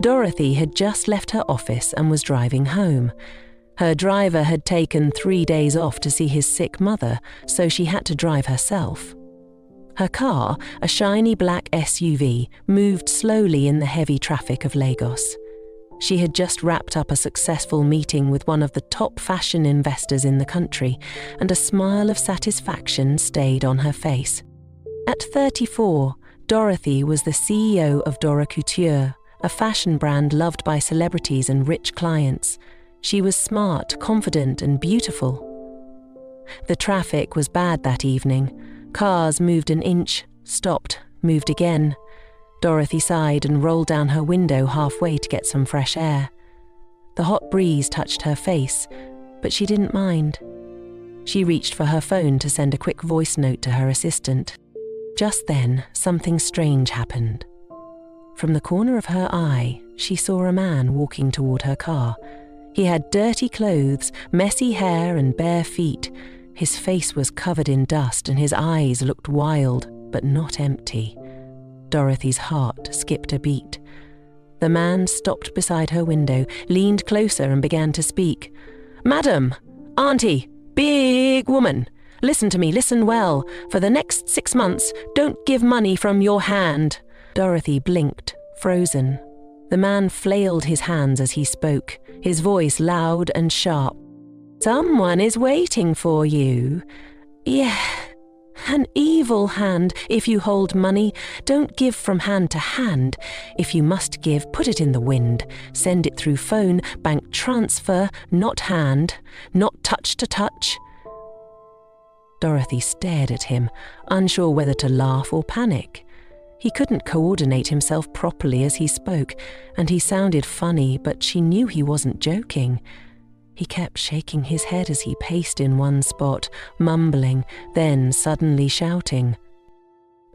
Dorothy had just left her office and was driving home. Her driver had taken 3 days off to see his sick mother, so she had to drive herself. Her car, a shiny black SUV, moved slowly in the heavy traffic of Lagos. She had just wrapped up a successful meeting with one of the top fashion investors in the country, and a smile of satisfaction stayed on her face. At 34, Dorothy was the CEO of Dora Couture, a fashion brand loved by celebrities and rich clients. She was smart, confident, and beautiful. The traffic was bad that evening. Cars moved an inch, stopped, moved again. Dorothy sighed and rolled down her window halfway to get some fresh air. The hot breeze touched her face, but she didn't mind. She reached for her phone to send a quick voice note to her assistant. Just then, something strange happened. From the corner of her eye, she saw a man walking toward her car. He had dirty clothes, messy hair, and bare feet. His face was covered in dust and his eyes looked wild, but not empty. Dorothy's heart skipped a beat. The man stopped beside her window, leaned closer and began to speak. "Madam, Auntie, big woman, listen to me, listen well. For the next 6 months, don't give money from your hand." Dorothy blinked, frozen. The man flailed his hands as he spoke, his voice loud and sharp. "Someone is waiting for you. Yeah, an evil hand. If you hold money, don't give from hand to hand. If you must give, put it in the wind. Send it through phone, bank transfer, not hand, not touch to touch." Dorothy stared at him, unsure whether to laugh or panic. He couldn't coordinate himself properly as he spoke, and he sounded funny, but she knew he wasn't joking. He kept shaking his head as he paced in one spot, mumbling, then suddenly shouting.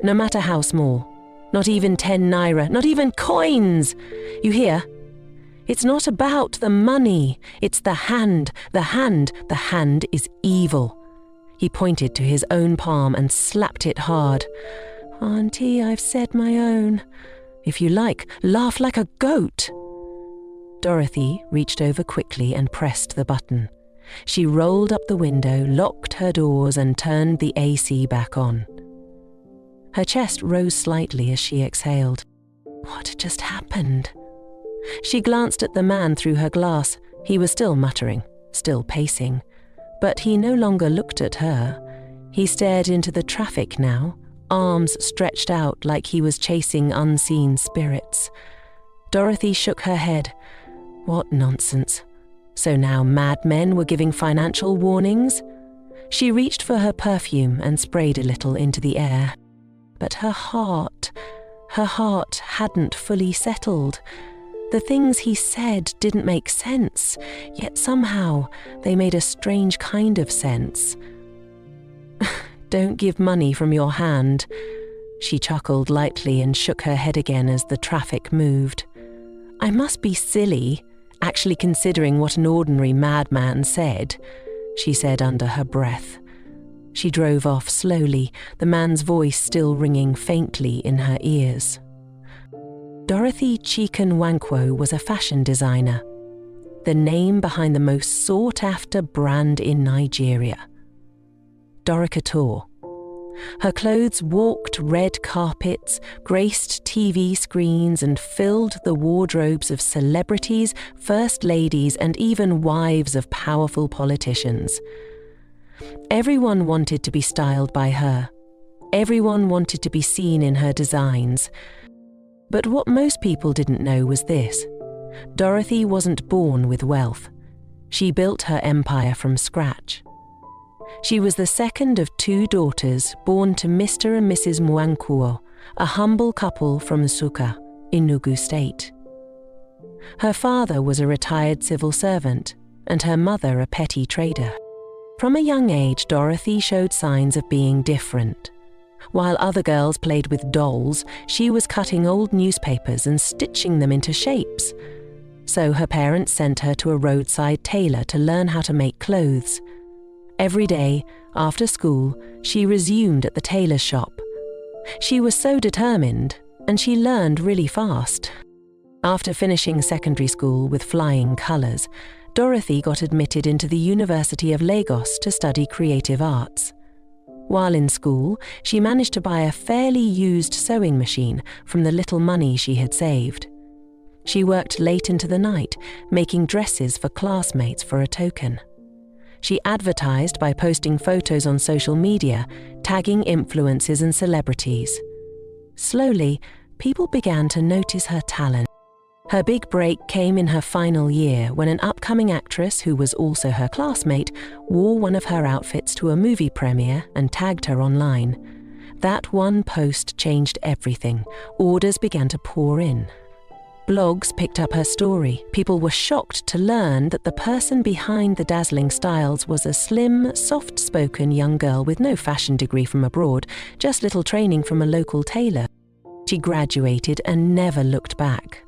"No matter how small, not even 10 naira, not even coins! You hear? It's not about the money, it's the hand, the hand, the hand is evil." He pointed to his own palm and slapped it hard. "Auntie, I've said my own. If you like, laugh like a goat." Dorothy reached over quickly and pressed the button. She rolled up the window, locked her doors, and turned the AC back on. Her chest rose slightly as she exhaled. What had just happened? She glanced at the man through her glass. He was still muttering, still pacing. But he no longer looked at her. He stared into the traffic now, arms stretched out like he was chasing unseen spirits. Dorothy shook her head. What nonsense. So now madmen were giving financial warnings? She reached for her perfume and sprayed a little into the air. But her heart hadn't fully settled. The things he said didn't make sense, yet somehow they made a strange kind of sense. "Don't give money from your hand." She chuckled lightly and shook her head again as the traffic moved. "I must be silly, actually considering what an ordinary madman said," she said under her breath. She drove off slowly, the man's voice still ringing faintly in her ears. Dorothy Chicken-Wankwo was a fashion designer, the name behind the most sought-after brand in Nigeria. Dora Couture. Her clothes walked red carpets, graced TV screens, and filled the wardrobes of celebrities, first ladies, and even wives of powerful politicians. Everyone wanted to be styled by her. Everyone wanted to be seen in her designs. But what most people didn't know was this. Dorothy wasn't born with wealth. She built her empire from scratch. She was the second of 2 daughters born to Mr. and Mrs. Mwankwo, a humble couple from Nsukka, Enugu State. Her father was a retired civil servant, and her mother a petty trader. From a young age, Dorothy showed signs of being different. While other girls played with dolls, she was cutting old newspapers and stitching them into shapes. So her parents sent her to a roadside tailor to learn how to make clothes. Every day, after school, she resumed at the tailor's shop. She was so determined, and she learned really fast. After finishing secondary school with flying colours, Dorothy got admitted into the University of Lagos to study creative arts. While in school, she managed to buy a fairly used sewing machine from the little money she had saved. She worked late into the night, making dresses for classmates for a token. She advertised by posting photos on social media, tagging influencers and celebrities. Slowly, people began to notice her talent. Her big break came in her final year when an upcoming actress who was also her classmate wore one of her outfits to a movie premiere and tagged her online. That one post changed everything. Orders began to pour in. Blogs picked up her story. People were shocked to learn that the person behind the dazzling styles was a slim, soft-spoken young girl with no fashion degree from abroad, just little training from a local tailor. She graduated and never looked back.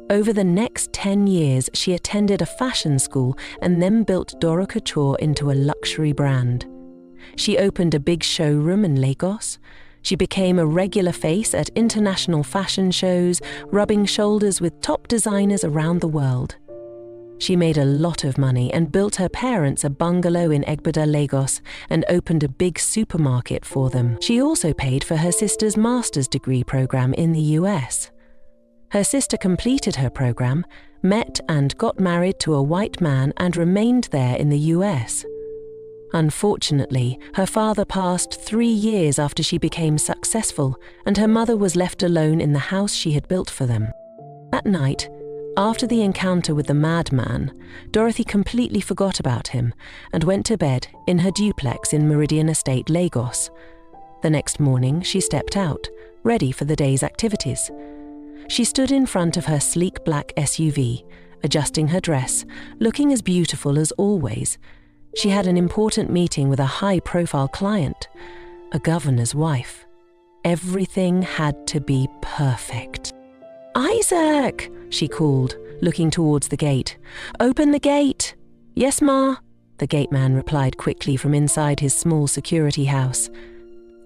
Over the next 10 years, she attended a fashion school and then built Dora Couture into a luxury brand. She opened a big showroom in Lagos. She became a regular face at international fashion shows, rubbing shoulders with top designers around the world. She made a lot of money and built her parents a bungalow in Egbeda, Lagos, and opened a big supermarket for them. She also paid for her sister's master's degree program in the US. Her sister completed her program, met and got married to a white man and remained there in the US. Unfortunately, her father passed 3 years after she became successful, and her mother was left alone in the house she had built for them. That night, after the encounter with the madman, Dorothy completely forgot about him and went to bed in her duplex in Meridian Estate, Lagos. The next morning, she stepped out, ready for the day's activities. She stood in front of her sleek black SUV, adjusting her dress, looking as beautiful as always. She had an important meeting with a high-profile client, a governor's wife. Everything had to be perfect. "Isaac!" she called, looking towards the gate. "Open the gate!" "Yes, Ma," the gateman replied quickly from inside his small security house.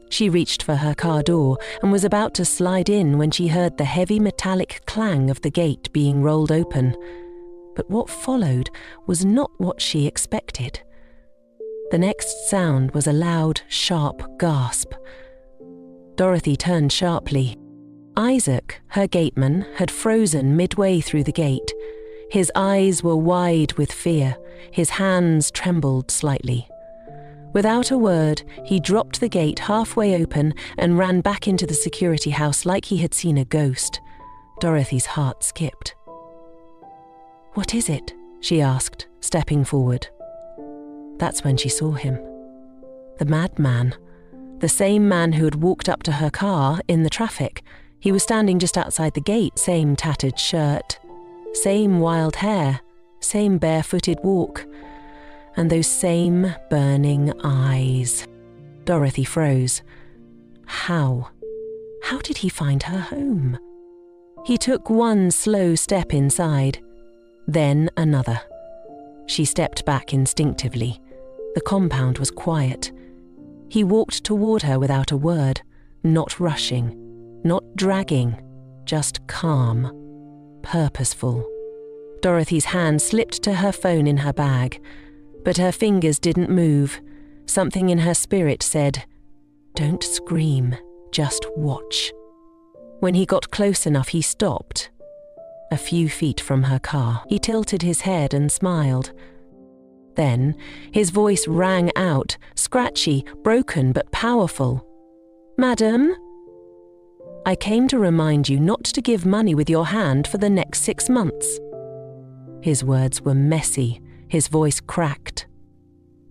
She reached for her car door and was about to slide in when she heard the heavy metallic clang of the gate being rolled open. But what followed was not what she expected. The next sound was a loud, sharp gasp. Dorothy turned sharply. Isaac, her gateman, had frozen midway through the gate. His eyes were wide with fear. His hands trembled slightly. Without a word, he dropped the gate halfway open and ran back into the security house like he had seen a ghost. Dorothy's heart skipped. "What is it?" she asked, stepping forward. That's when she saw him. The madman. The same man who had walked up to her car in the traffic. He was standing just outside the gate, same tattered shirt, same wild hair, same barefooted walk, and those same burning eyes. Dorothy froze. How? How did he find her home? He took one slow step inside, then another. She stepped back instinctively. The compound was quiet. He walked toward her without a word, not rushing, not dragging, just calm, purposeful. Dorothy's hand slipped to her phone in her bag, but her fingers didn't move. Something in her spirit said, "Don't scream, just watch." When he got close enough, he stopped. A few feet from her car, he tilted his head and smiled. Then, his voice rang out, scratchy, broken but powerful. "Madam, I came to remind you not to give money with your hand for the next 6 months." His words were messy, his voice cracked.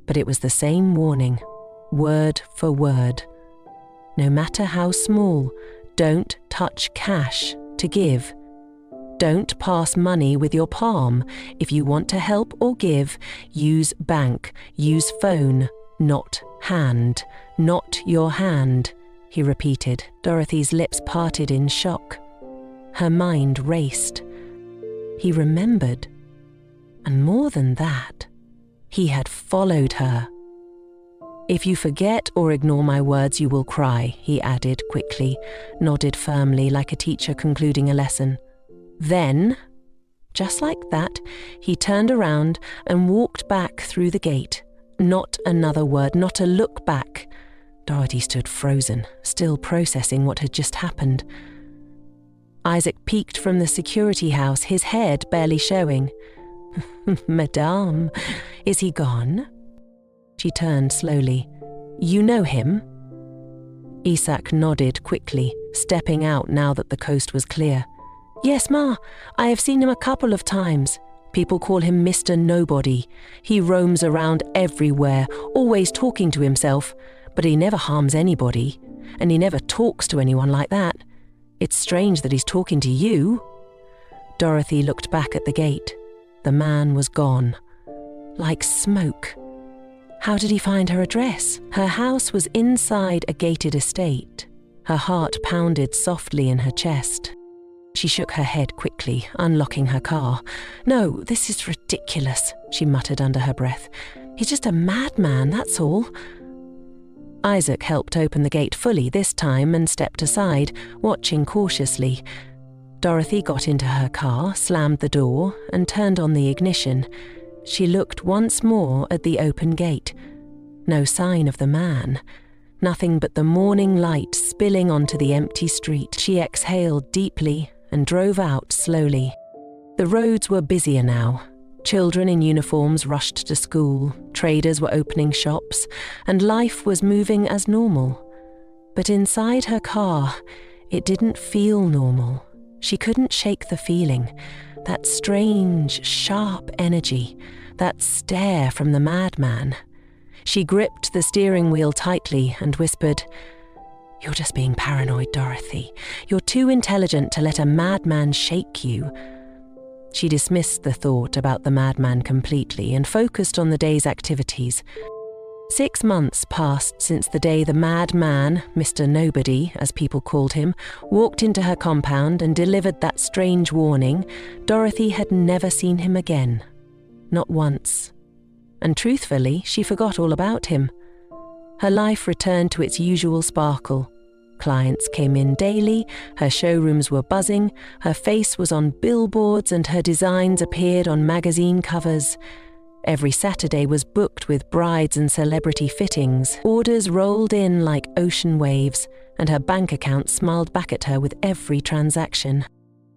But it was the same warning, word for word. No matter how small, don't touch cash to give. Don't pass money with your palm. If you want to help or give, use bank, use phone, not hand, not your hand, he repeated. Dorothy's lips parted in shock. Her mind raced. He remembered. And more than that, he had followed her. "If you forget or ignore my words, you will cry," he added quickly, nodded firmly like a teacher concluding a lesson. Then, just like that, he turned around and walked back through the gate. Not another word, not a look back. Dorothy stood frozen, still processing what had just happened. Isaac peeked from the security house, his head barely showing. "Madame, is he gone?" She turned slowly. "You know him?" Isaac nodded quickly, stepping out now that the coast was clear. "Yes, Ma, I have seen him a couple of times. People call him Mr. Nobody. He roams around everywhere, always talking to himself, but he never harms anybody, and he never talks to anyone like that. It's strange that he's talking to you." Dorothy looked back at the gate. The man was gone. Like smoke. How did he find her address? Her house was inside a gated estate. Her heart pounded softly in her chest. She shook her head quickly, unlocking her car. "No, this is ridiculous," she muttered under her breath. "He's just a madman, that's all." Isaac helped open the gate fully this time and stepped aside, watching cautiously. Dorothy got into her car, slammed the door, and turned on the ignition. She looked once more at the open gate. No sign of the man. Nothing but the morning light spilling onto the empty street. She exhaled deeply and drove out slowly. The roads were busier now. Children in uniforms rushed to school, traders were opening shops, and life was moving as normal. But inside her car, it didn't feel normal. She couldn't shake the feeling, that strange, sharp energy, that stare from the madman. She gripped the steering wheel tightly and whispered, "You're just being paranoid, Dorothy. You're too intelligent to let a madman shake you." She dismissed the thought about the madman completely and focused on the day's activities. 6 months passed since the day the madman, Mr. Nobody, as people called him, walked into her compound and delivered that strange warning. Dorothy had never seen him again. Not once. And truthfully, she forgot all about him. Her life returned to its usual sparkle. Clients came in daily, her showrooms were buzzing, her face was on billboards and her designs appeared on magazine covers. Every Saturday was booked with brides and celebrity fittings. Orders rolled in like ocean waves, and her bank account smiled back at her with every transaction.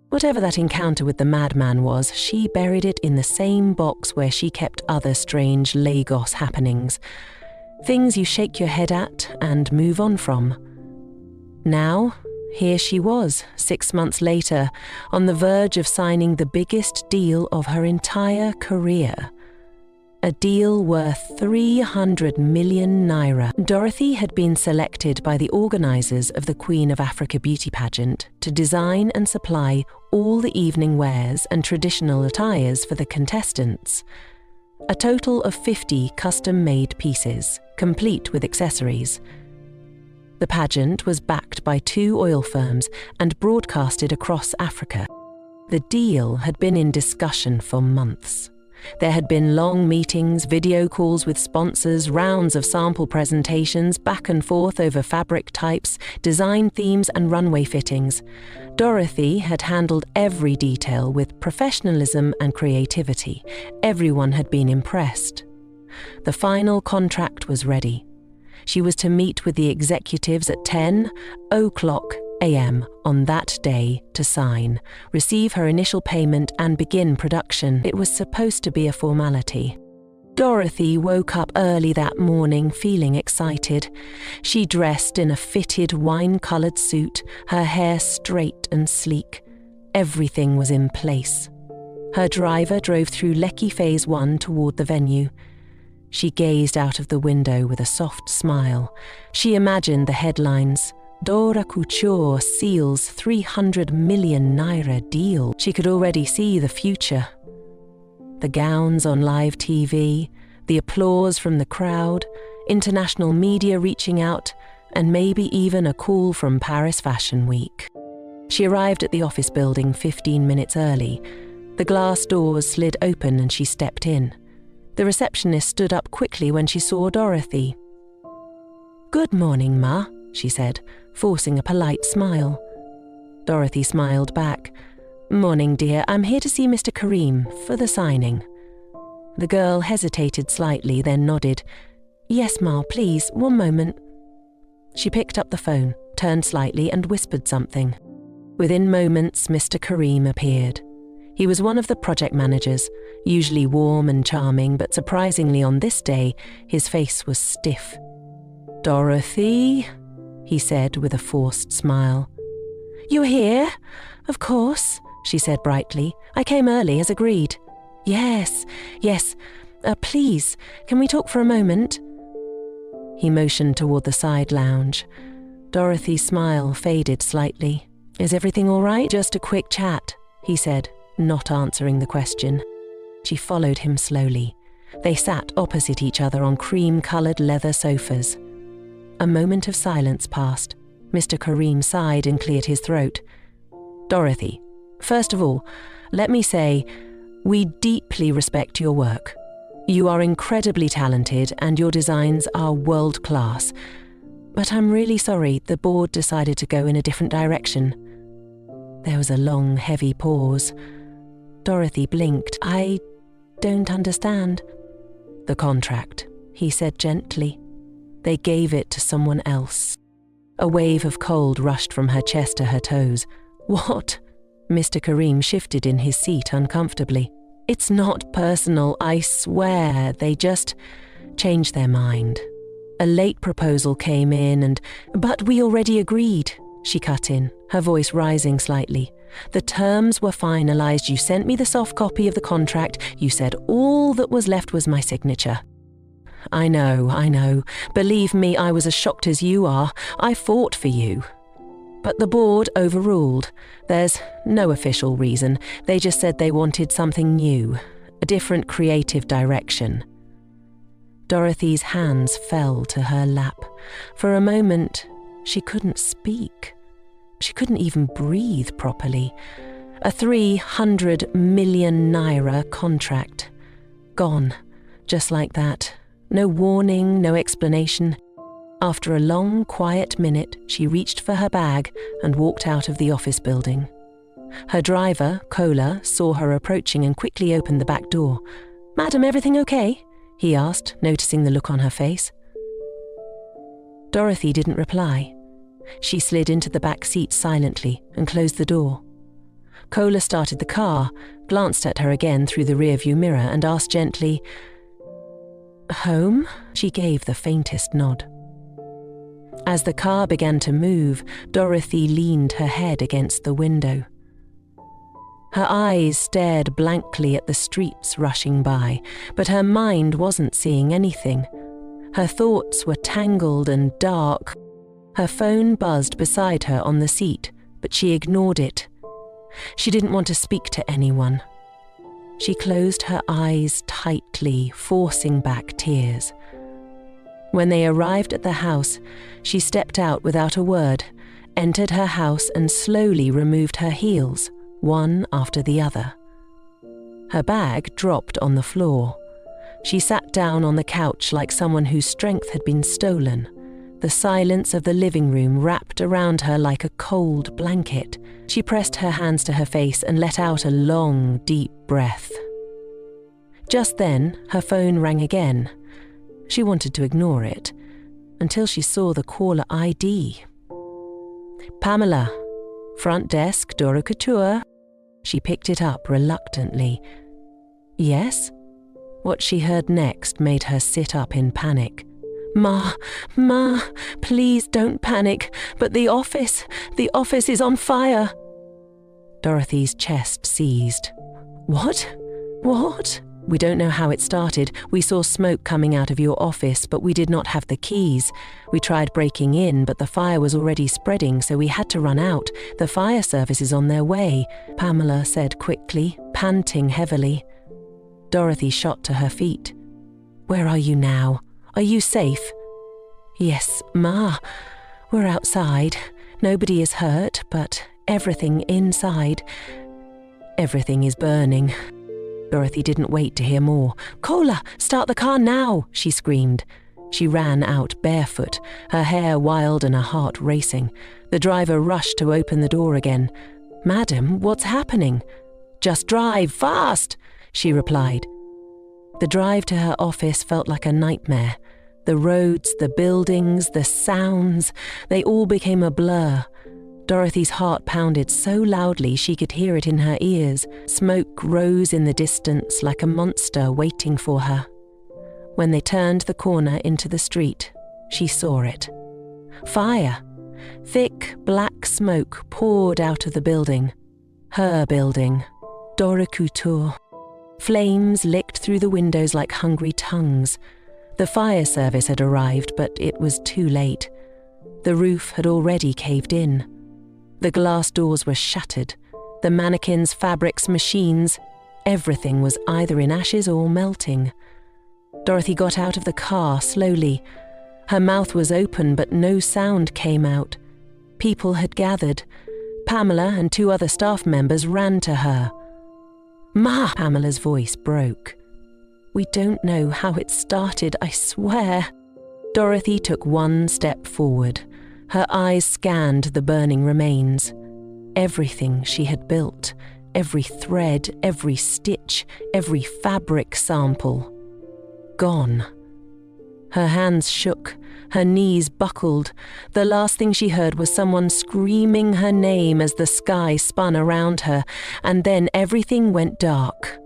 Whatever that encounter with the madman was, she buried it in the same box where she kept other strange Lagos happenings. Things you shake your head at and move on from. Now, here she was, 6 months later, on the verge of signing the biggest deal of her entire career. A deal worth 300 million naira. Dorothy had been selected by the organisers of the Queen of Africa beauty pageant to design and supply all the evening wears and traditional attires for the contestants. A total of 50 custom-made pieces, complete with accessories. The pageant was backed by 2 oil firms and broadcasted across Africa. The deal had been in discussion for months. There had been long meetings, video calls with sponsors, rounds of sample presentations, back and forth over fabric types, design themes and runway fittings. Dorothy had handled every detail with professionalism and creativity. Everyone had been impressed. The final contract was ready. She was to meet with the executives at 10:00 a.m. on that day to sign, receive her initial payment and begin production. It was supposed to be a formality. Dorothy woke up early that morning feeling excited. She dressed in a fitted wine-coloured suit, her hair straight and sleek. Everything was in place. Her driver drove through Lekki Phase 1 toward the venue. She gazed out of the window with a soft smile. She imagined the headlines, "Dora Couture seals 300 million naira deal." She could already see the future. The gowns on live TV, the applause from the crowd, international media reaching out, and maybe even a call from Paris Fashion Week. She arrived at the office building 15 minutes early. The glass doors slid open and she stepped in. The receptionist stood up quickly when she saw Dorothy. "Good morning, Ma," she said, forcing a polite smile. Dorothy smiled back. Morning, dear. I'm here to see Mr. Kareem for the signing. The girl hesitated slightly, then nodded. Yes, Ma, please, one moment. She picked up the phone, turned slightly and whispered something. Within moments, Mr. Kareem appeared. He was one of the project managers, usually warm and charming, but surprisingly on this day, his face was stiff. Dorothy, he said with a forced smile. You're here? Of course, she said brightly. I came early as agreed. Yes. Please, can we talk for a moment? He motioned toward the side lounge. Dorothy's smile faded slightly. Is everything all right? Just a quick chat, he said, not answering the question. She followed him slowly. They sat opposite each other on cream-coloured leather sofas. A moment of silence passed. Mr. Kareem sighed and cleared his throat. Dorothy, first of all, let me say, we deeply respect your work. You are incredibly talented and your designs are world-class. But I'm really sorry the board decided to go in a different direction. There was a long, heavy pause. Dorothy blinked. I don't understand. The contract, he said gently. They gave it to someone else. A wave of cold rushed from her chest to her toes. What? Mr. Kareem shifted in his seat uncomfortably. It's not personal, I swear. They just changed their mind. A late proposal came in but we already agreed, she cut in, her voice rising slightly. The terms were finalized. You sent me the soft copy of the contract. You said all that was left was my signature. I know. Believe me, I was as shocked as you are. I fought for you. But the board overruled. There's no official reason. They just said they wanted something new, a different creative direction. Dorothy's hands fell to her lap. For a moment, she couldn't speak. She couldn't even breathe properly. A 300 million naira contract. Gone, just like that. No warning, no explanation. After a long, quiet minute, she reached for her bag and walked out of the office building. Her driver, Kola, saw her approaching and quickly opened the back door. Madam, everything okay? He asked, noticing the look on her face. Dorothy didn't reply. She slid into the back seat silently and closed the door. Kola started the car, glanced at her again through the rearview mirror and asked gently, Home? She gave the faintest nod. As the car began to move, Dorothy leaned her head against the window. Her eyes stared blankly at the streets rushing by, but her mind wasn't seeing anything. Her thoughts were tangled and dark. Her phone buzzed beside her on the seat, but she ignored it. She didn't want to speak to anyone. She closed her eyes tightly, forcing back tears. When they arrived at the house, she stepped out without a word, entered her house and slowly removed her heels, one after the other. Her bag dropped on the floor. She sat down on the couch like someone whose strength had been stolen. The silence of the living room wrapped around her like a cold blanket. She pressed her hands to her face and let out a long, deep breath. Just then, her phone rang again. She wanted to ignore it, until she saw the caller ID. Pamela, front desk, Dora Couture. She picked it up reluctantly. Yes? What she heard next made her sit up in panic. Ma, please don't panic, but the office is on fire. Dorothy's chest seized. What? We don't know how it started. We saw smoke coming out of your office, but we did not have the keys. We tried breaking in, but the fire was already spreading, so we had to run out. The fire service is on their way, Pamela said quickly, panting heavily. Dorothy shot to her feet. Where are you now? Are you safe? Yes, Ma. We're outside. Nobody is hurt, but everything inside. Everything is burning. Dorothy didn't wait to hear more. Kola, start the car now, she screamed. She ran out barefoot, her hair wild and her heart racing. The driver rushed to open the door again. "Madam, what's happening?" "Just drive, fast," she replied. The drive to her office felt like a nightmare. The roads, the buildings, the sounds, they all became a blur. Dorothy's heart pounded so loudly she could hear it in her ears. Smoke rose in the distance like a monster waiting for her. When they turned the corner into the street, she saw it. Fire! Thick, black smoke poured out of the building. Her building. Dora Couture. Flames licked through the windows like hungry tongues. The fire service had arrived, but it was too late. The roof had already caved in. The glass doors were shattered. The mannequins, fabrics, machines, everything was either in ashes or melting. Dorothy got out of the car slowly. Her mouth was open, but no sound came out. People had gathered. Pamela and 2 other staff members ran to her. "Ma!" Pamela's voice broke. "We don't know how it started, I swear." Dorothy took 1 step forward. Her eyes scanned the burning remains. Everything she had built, every thread, every stitch, every fabric sample. Gone. Her hands shook, her knees buckled. The last thing she heard was someone screaming her name as the sky spun around her, and then everything went dark.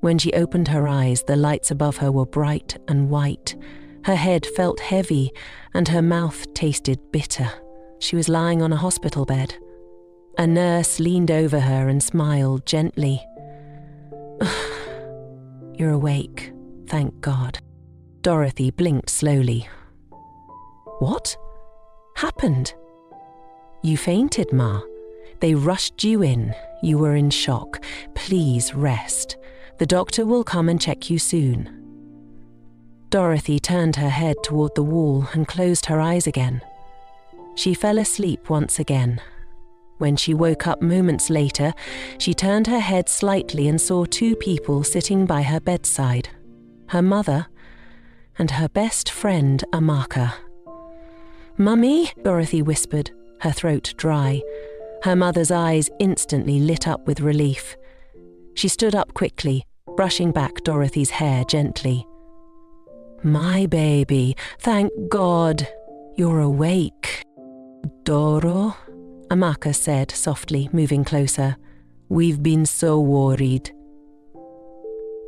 When she opened her eyes, the lights above her were bright and white. Her head felt heavy, and her mouth tasted bitter. She was lying on a hospital bed. A nurse leaned over her and smiled gently. "You're awake, thank God." Dorothy blinked slowly. "What happened?" "You fainted, Ma. They rushed you in. You were in shock. Please rest. The doctor will come and check you soon." Dorothy turned her head toward the wall and closed her eyes again. She fell asleep once again. When she woke up moments later, she turned her head slightly and saw 2 people sitting by her bedside. Her mother and her best friend, Amaka. "Mummy," Dorothy whispered, her throat dry. Her mother's eyes instantly lit up with relief. She stood up quickly, brushing back Dorothy's hair gently. "My baby, thank God. You're awake." "Doro," Amaka said softly, moving closer. "We've been so worried."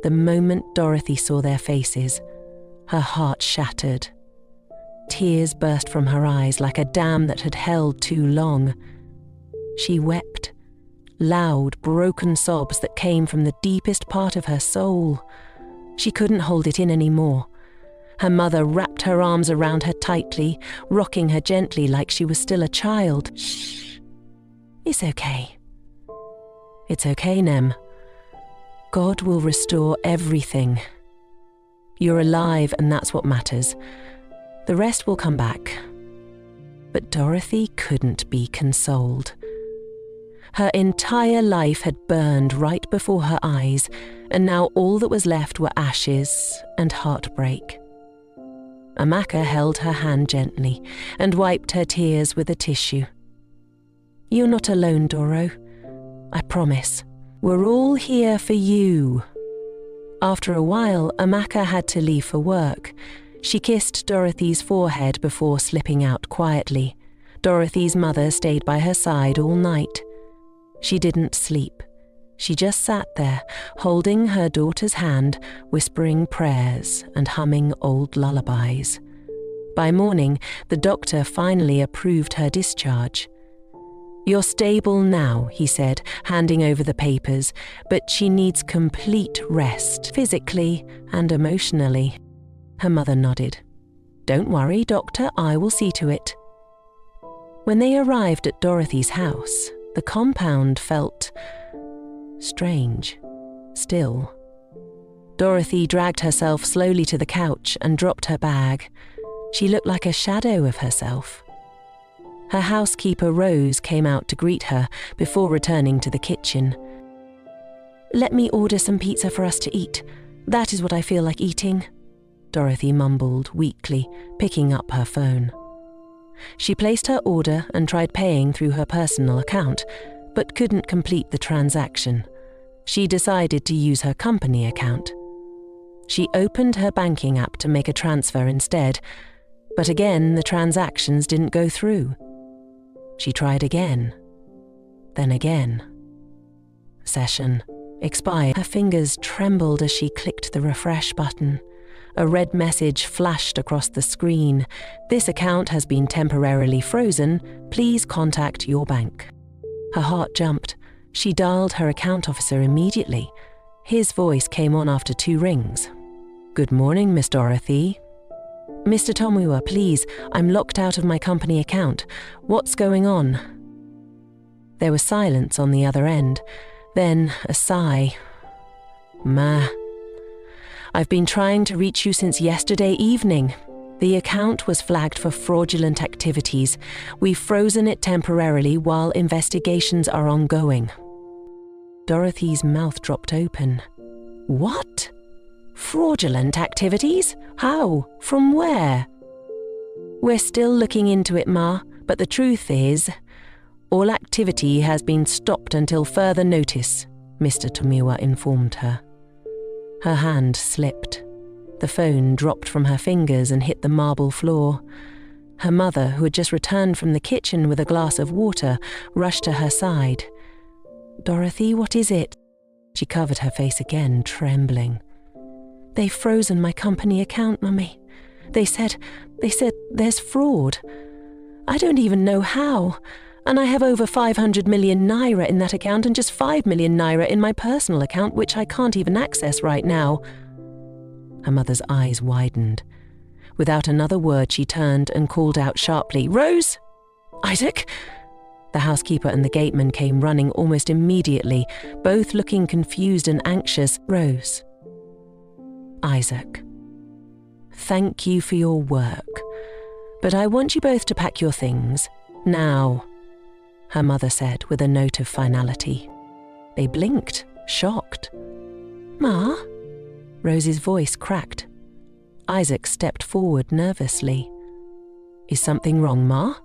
The moment Dorothy saw their faces, her heart shattered. Tears burst from her eyes like a dam that had held too long. She wept, loud, broken sobs that came from the deepest part of her soul. She couldn't hold it in anymore. Her mother wrapped her arms around her tightly, rocking her gently like she was still a child. "Shh. It's okay. It's okay, Nem. God will restore everything. You're alive, and that's what matters. The rest will come back." But Dorothy couldn't be consoled. Her entire life had burned right before her eyes, and now all that was left were ashes and heartbreak. Amaka held her hand gently and wiped her tears with a tissue. "You're not alone, Doro. I promise. We're all here for you." After a while, Amaka had to leave for work. She kissed Dorothy's forehead before slipping out quietly. Dorothy's mother stayed by her side all night. She didn't sleep. She just sat there, holding her daughter's hand, whispering prayers and humming old lullabies. By morning, the doctor finally approved her discharge. "You're stable now," he said, handing over the papers, "but she needs complete rest, physically and emotionally." Her mother nodded. "Don't worry, doctor, I will see to it." When they arrived at Dorothy's house, the compound felt strange, still. Dorothy dragged herself slowly to the couch and dropped her bag. She looked like a shadow of herself. Her housekeeper Rose came out to greet her before returning to the kitchen. "Let me order some pizza for us to eat. That is what I feel like eating," Dorothy mumbled weakly, picking up her phone. She placed her order and tried paying through her personal account, but couldn't complete the transaction. She decided to use her company account. She opened her banking app to make a transfer instead, but again the transactions didn't go through. She tried again, then again. Session expired. Her fingers trembled as she clicked the refresh button. A red message flashed across the screen. "This account has been temporarily frozen. Please contact your bank." Her heart jumped. She dialed her account officer immediately. His voice came on after 2 rings. "Good morning, Miss Dorothy." "Mr. Tomiwa, please, I'm locked out of my company account. What's going on?" There was silence on the other end, then a sigh. "Ma, I've been trying to reach you since yesterday evening. The account was flagged for fraudulent activities. We've frozen it temporarily while investigations are ongoing." Dorothy's mouth dropped open. "What? Fraudulent activities? How? From where?" "We're still looking into it, Ma, but the truth is, all activity has been stopped until further notice," Mr. Tomiwa informed her. Her hand slipped. The phone dropped from her fingers and hit the marble floor. Her mother, who had just returned from the kitchen with a glass of water, rushed to her side. "Dorothy, what is it?" She covered her face again, trembling. "They've frozen my company account, Mummy. They said there's fraud. I don't even know how. And I have over 500 million naira in that account and just 5 million naira in my personal account, which I can't even access right now." Her mother's eyes widened. Without another word, she turned and called out sharply, "Rose! Isaac!" The housekeeper and the gateman came running almost immediately, both looking confused and anxious. "Rose. Isaac. Thank you for your work, but I want you both to pack your things, now," her mother said with a note of finality. They blinked, shocked. "Ma?" Rose's voice cracked. Isaac stepped forward nervously. "Is something wrong, Ma?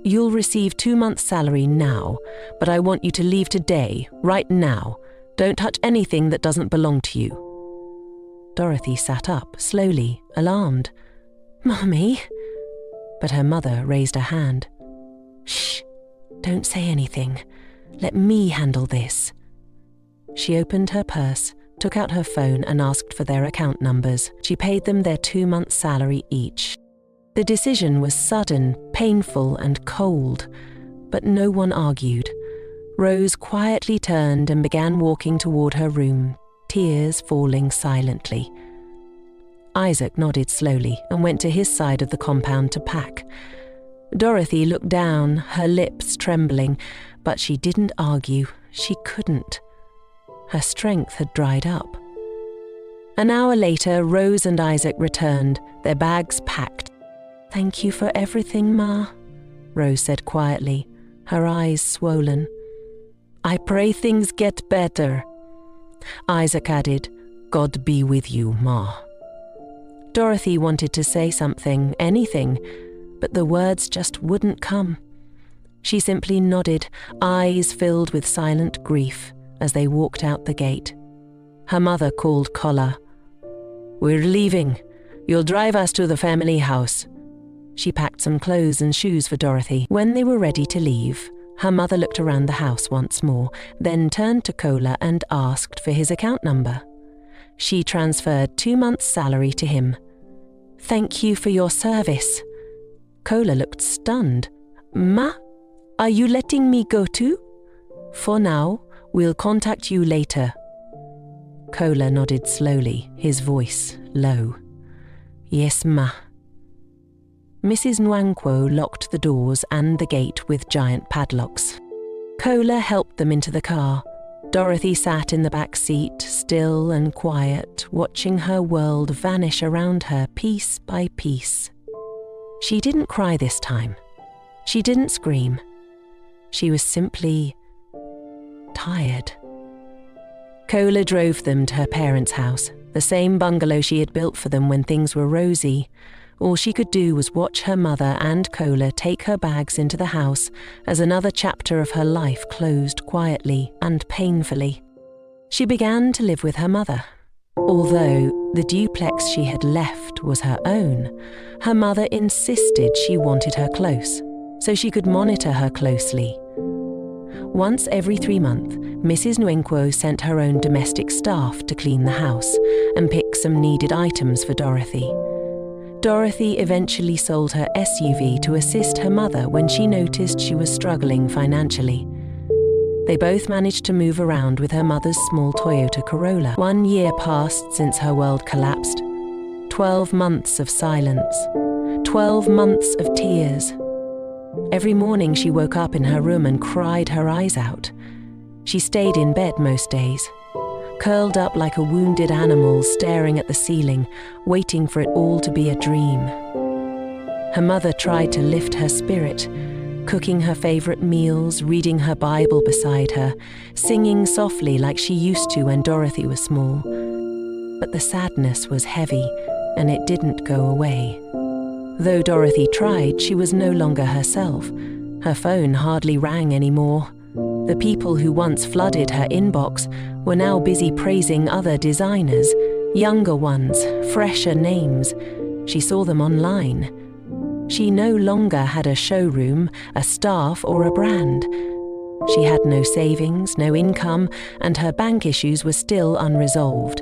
You'll receive 2 months' salary now, but I want you to leave today, right now. Don't touch anything that doesn't belong to you." Dorothy sat up, slowly, alarmed. "Mummy?" But her mother raised a hand. "Shh, don't say anything. Let me handle this." She opened her purse, took out her phone and asked for their account numbers. She paid them their 2 months' salary each. The decision was sudden, painful and cold, but no one argued. Rose quietly turned and began walking toward her room, tears falling silently. Isaac nodded slowly and went to his side of the compound to pack. Dorothy looked down, her lips trembling, but she didn't argue. She couldn't. Her strength had dried up. An hour later, Rose and Isaac returned, their bags packed. "Thank you for everything, Ma," Rose said quietly, her eyes swollen. "I pray things get better." Isaac added, "God be with you, Ma." Dorothy wanted to say something, anything, but the words just wouldn't come. She simply nodded, eyes filled with silent grief, as they walked out the gate. Her mother called Kola. "We're leaving. You'll drive us to the family house." She packed some clothes and shoes for Dorothy. When they were ready to leave, her mother looked around the house once more, then turned to Kola and asked for his account number. She transferred 2 months' salary to him. "Thank you for your service." Kola looked stunned. "Ma, are you letting me go too?" "For now, we'll contact you later." Kola nodded slowly, his voice low. "Yes, Ma." Mrs. Nwankwo locked the doors and the gate with giant padlocks. Kola helped them into the car. Dorothy sat in the back seat, still and quiet, watching her world vanish around her piece by piece. She didn't cry this time. She didn't scream. She was simply tired. Kola drove them to her parents' house, the same bungalow she had built for them when things were rosy. All she could do was watch her mother and Kola take her bags into the house as another chapter of her life closed quietly and painfully. She began to live with her mother. Although the duplex she had left was her own, her mother insisted she wanted her close, so she could monitor her closely. Once every 3 months, Mrs. Nwenkwo sent her own domestic staff to clean the house and pick some needed items for Dorothy. Dorothy eventually sold her SUV to assist her mother when she noticed she was struggling financially. They both managed to move around with her mother's small Toyota Corolla. 1 year passed since her world collapsed. 12 months of silence. 12 months of tears. Every morning she woke up in her room and cried her eyes out. She stayed in bed most days, curled up like a wounded animal staring at the ceiling, waiting for it all to be a dream. Her mother tried to lift her spirit, cooking her favorite meals, reading her Bible beside her, singing softly like she used to when Dorothy was small. But the sadness was heavy, and it didn't go away. Though Dorothy tried, she was no longer herself. Her phone hardly rang anymore. The people who once flooded her inbox were now busy praising other designers, younger ones, fresher names. She saw them online. She no longer had a showroom, a staff, or a brand. She had no savings, no income, and her bank issues were still unresolved.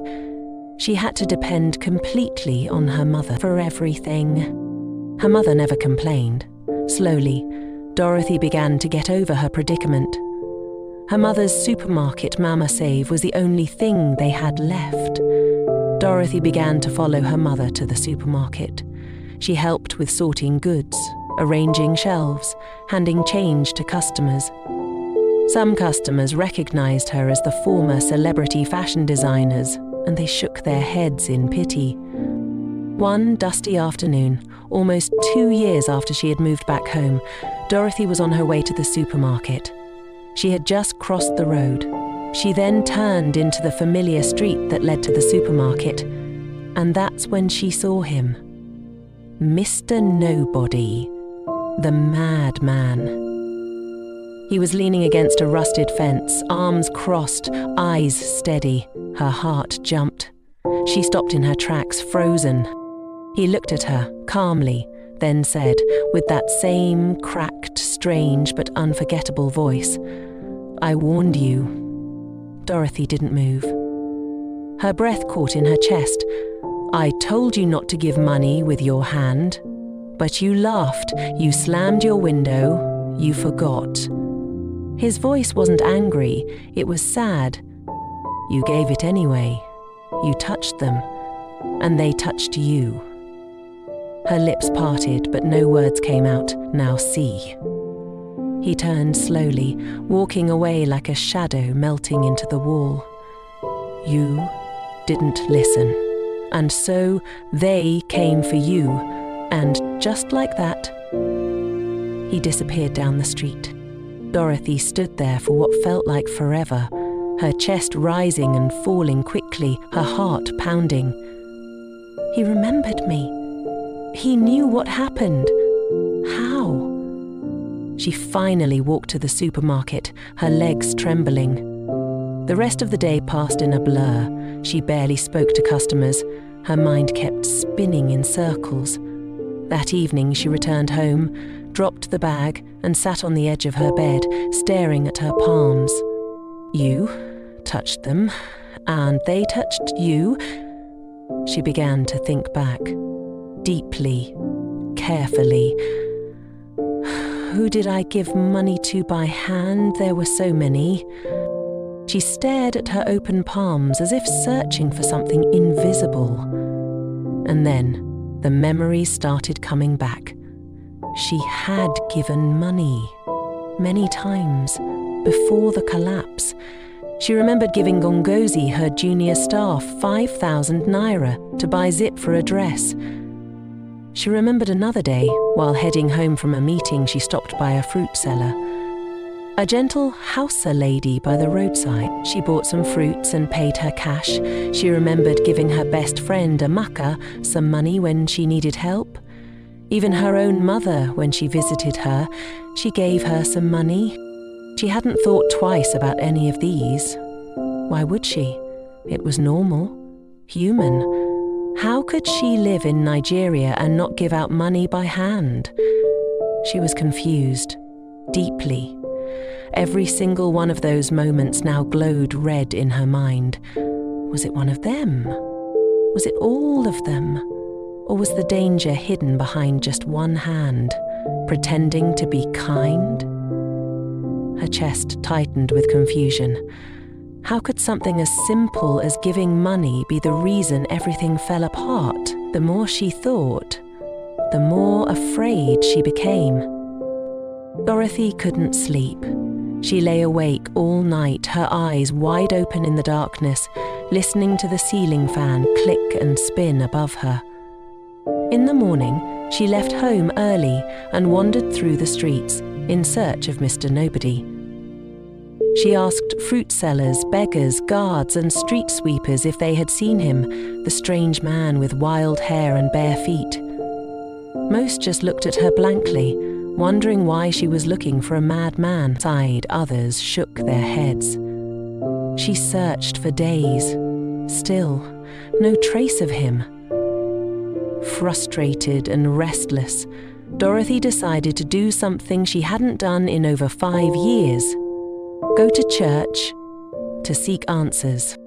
She had to depend completely on her mother for everything. Her mother never complained. Slowly, Dorothy began to get over her predicament. Her mother's supermarket Mama Save was the only thing they had left. Dorothy began to follow her mother to the supermarket. She helped with sorting goods, arranging shelves, handing change to customers. Some customers recognized her as the former celebrity fashion designers, and they shook their heads in pity. One dusty afternoon, almost 2 years after she had moved back home, Dorothy was on her way to the supermarket. She had just crossed the road. She then turned into the familiar street that led to the supermarket, and that's when she saw him. Mr. Nobody, the madman. He was leaning against a rusted fence, arms crossed, eyes steady. Her heart jumped. She stopped in her tracks, frozen. He looked at her, calmly, then said, with that same cracked, strange but unforgettable voice, "I warned you." Dorothy didn't move. Her breath caught in her chest. "I told you not to give money with your hand. But you laughed, you slammed your window, you forgot." His voice wasn't angry, it was sad. "You gave it anyway. You touched them, and they touched you." Her lips parted, but no words came out. "Now see." He turned slowly, walking away like a shadow melting into the wall. "You didn't listen, and so they came for you, and just like that, he disappeared down the street." Dorothy stood there for what felt like forever, her chest rising and falling quickly, her heart pounding. He remembered me. He knew what happened. How? She finally walked to the supermarket, her legs trembling. The rest of the day passed in a blur. She barely spoke to customers. Her mind kept spinning in circles. That evening she returned home, dropped the bag, and sat on the edge of her bed, staring at her palms. "You touched them, and they touched you." She began to think back, deeply, carefully. Who did I give money to by hand? There were so many. She stared at her open palms as if searching for something invisible. And then the memories started coming back. She had given money, many times, before the collapse. She remembered giving Gongozi, her junior staff, 5,000 naira to buy zip for a dress. She remembered another day, while heading home from a meeting, she stopped by a fruit seller. A gentle Hausa lady by the roadside. She bought some fruits and paid her cash. She remembered giving her best friend, Amaka, some money when she needed help. Even her own mother, when she visited her, she gave her some money. She hadn't thought twice about any of these. Why would she? It was normal, human. How could she live in Nigeria and not give out money by hand? She was confused, deeply. Every single one of those moments now glowed red in her mind. Was it one of them? Was it all of them? Or was the danger hidden behind just one hand, pretending to be kind? Her chest tightened with confusion. How could something as simple as giving money be the reason everything fell apart? The more she thought, the more afraid she became. Dorothy couldn't sleep. She lay awake all night, her eyes wide open in the darkness, listening to the ceiling fan click and spin above her. In the morning, she left home early and wandered through the streets in search of Mr. Nobody. She asked fruit sellers, beggars, guards, and street sweepers if they had seen him, the strange man with wild hair and bare feet. Most just looked at her blankly, wondering why she was looking for a madman. Others shook their heads. She searched for days. Still, no trace of him. Frustrated and restless, Dorothy decided to do something she hadn't done in over 5 years. Go to church to seek answers.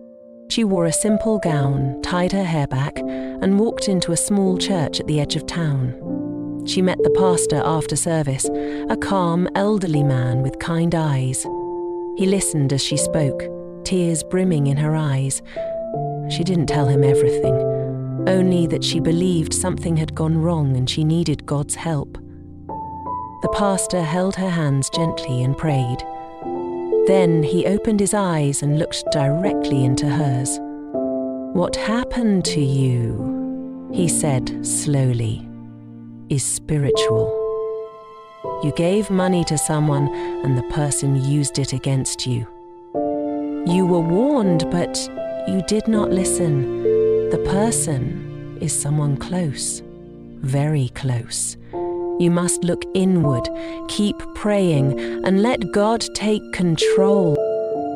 She wore a simple gown, tied her hair back, and walked into a small church at the edge of town. She met the pastor after service, a calm, elderly man with kind eyes. He listened as she spoke, tears brimming in her eyes. She didn't tell him everything, only that she believed something had gone wrong and she needed God's help. The pastor held her hands gently and prayed. Then he opened his eyes and looked directly into hers. "What happened to you," he said slowly, "is spiritual. You gave money to someone and the person used it against you. You were warned, but you did not listen. The person is someone close, very close. You must look inward, keep praying, and let God take control."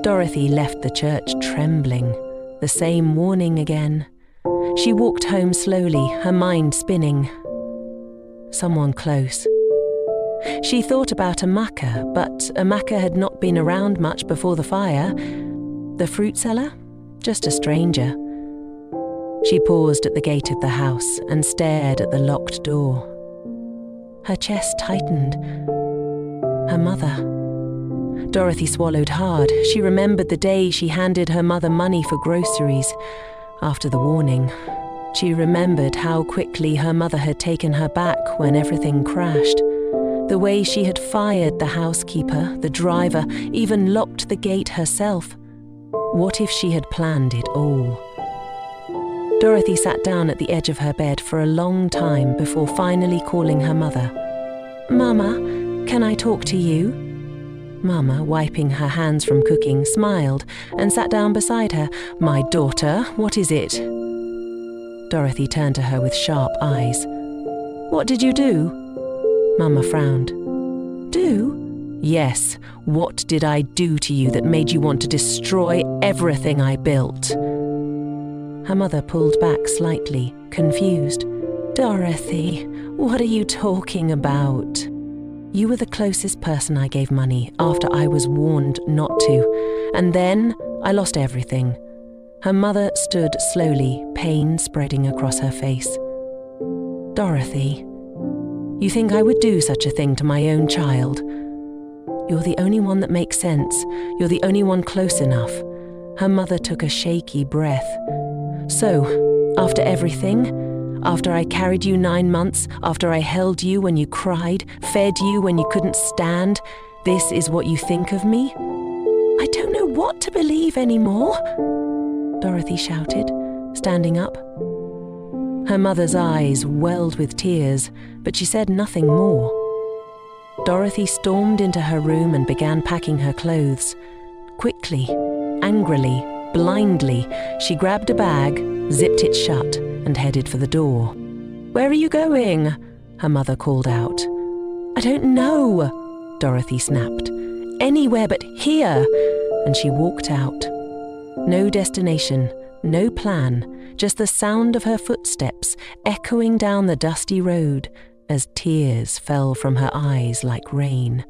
Dorothy left the church trembling. The same warning again. She walked home slowly, her mind spinning. Someone close. She thought about Amaka, but Amaka had not been around much before the fire. The fruit seller? Just a stranger. She paused at the gate of the house and stared at the locked door. Her chest tightened. Her mother. Dorothy swallowed hard. She remembered the day she handed her mother money for groceries. After the warning, she remembered how quickly her mother had taken her back when everything crashed. The way she had fired the housekeeper, the driver, even locked the gate herself. What if she had planned it all? Dorothy sat down at the edge of her bed for a long time before finally calling her mother. "Mama, can I talk to you?" Mama, wiping her hands from cooking, smiled and sat down beside her. "My daughter, what is it?" Dorothy turned to her with sharp eyes. "What did you do?" Mama frowned. "Do?" "Yes, what did I do to you that made you want to destroy everything I built?" Her mother pulled back slightly, confused. "Dorothy, what are you talking about?" "You were the closest person I gave money after I was warned not to, and then I lost everything." Her mother stood slowly, pain spreading across her face. "Dorothy, you think I would do such a thing to my own child? You're the only one that makes sense. You're the only one close enough." Her mother took a shaky breath. "So, after everything, after I carried you 9 months, after I held you when you cried, fed you when you couldn't stand, this is what you think of me? I don't know what to believe anymore," Dorothy shouted, standing up. Her mother's eyes welled with tears, but she said nothing more. Dorothy stormed into her room and began packing her clothes. Quickly, angrily, blindly, she grabbed a bag, zipped it shut, and headed for the door. "Where are you going?" her mother called out. "I don't know," Dorothy snapped. "Anywhere but here," and she walked out. No destination, no plan, just the sound of her footsteps echoing down the dusty road as tears fell from her eyes like rain.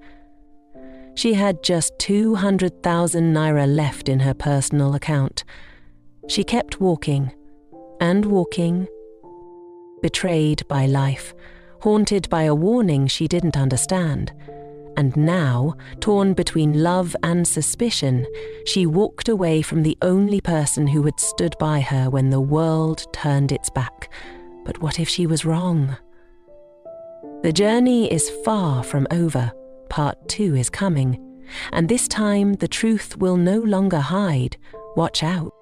She had just 200,000 naira left in her personal account. She kept walking and walking, betrayed by life, haunted by a warning she didn't understand. And now, torn between love and suspicion, she walked away from the only person who had stood by her when the world turned its back. But what if she was wrong? The journey is far from over. Part 2 is coming, and this time the truth will no longer hide. Watch out.